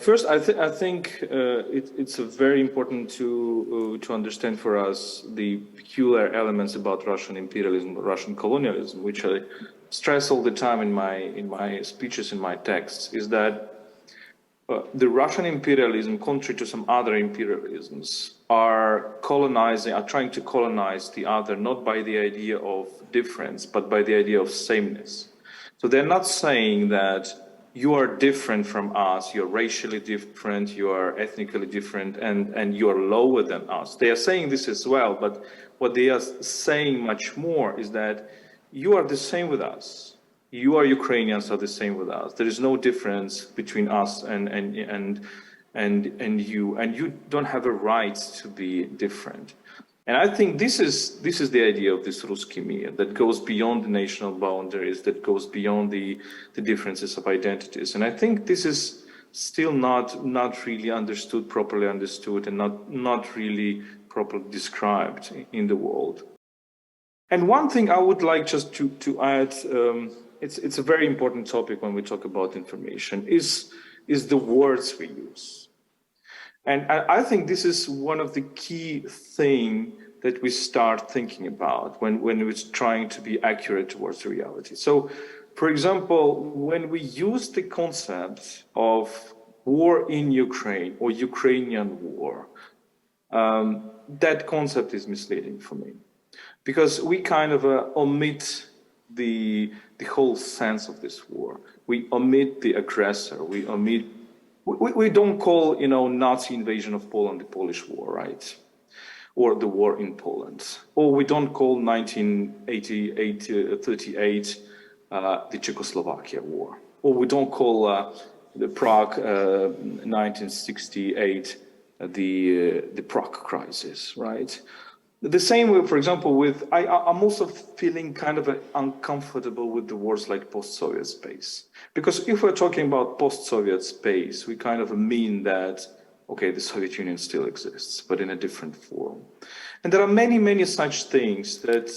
First, I think it's very important to understand for us the peculiar elements about Russian imperialism, Russian colonialism, which I stress all the time in my speeches, in my texts, is that the Russian imperialism, contrary to some other imperialisms, are trying to colonize the other, not by the idea of difference, but by the idea of sameness. So they're not saying that you are different from us, you're racially different, you are ethnically different, and you are lower than us. They are saying this as well, but what they are saying much more is that you are the same with us. You are Ukrainians are the same with us. There is no difference between us and you, and you don't have a right to be different. And I think this is the idea of this Ruski mir that goes beyond the national boundaries, that goes beyond the differences of identities. And I think this is still not really properly understood, and not really properly described in the world. And one thing I would like just to add, it's a very important topic when we talk about information, is the words we use. And I think this is one of the key things that we start thinking about when we're trying to be accurate towards reality. So, for example, when we use the concept of war in Ukraine or Ukrainian war, that concept is misleading for me, because we kind of omit the whole sense of this war. We omit the aggressor. We don't call, Nazi invasion of Poland the Polish War, right? Or the war in Poland. Or we don't call 1938 the Czechoslovakia War. Or we don't call the Prague 1968 the Prague crisis, right? The same way, for example, I'm also feeling kind of uncomfortable with the words like post-Soviet space. Because if we're talking about post-Soviet space, we kind of mean that, okay, the Soviet Union still exists, but in a different form. And there are many, many such things that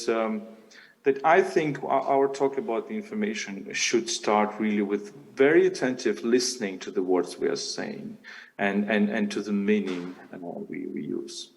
I think our talk about the information should start really with very attentive listening to the words we are saying and to the meaning we use.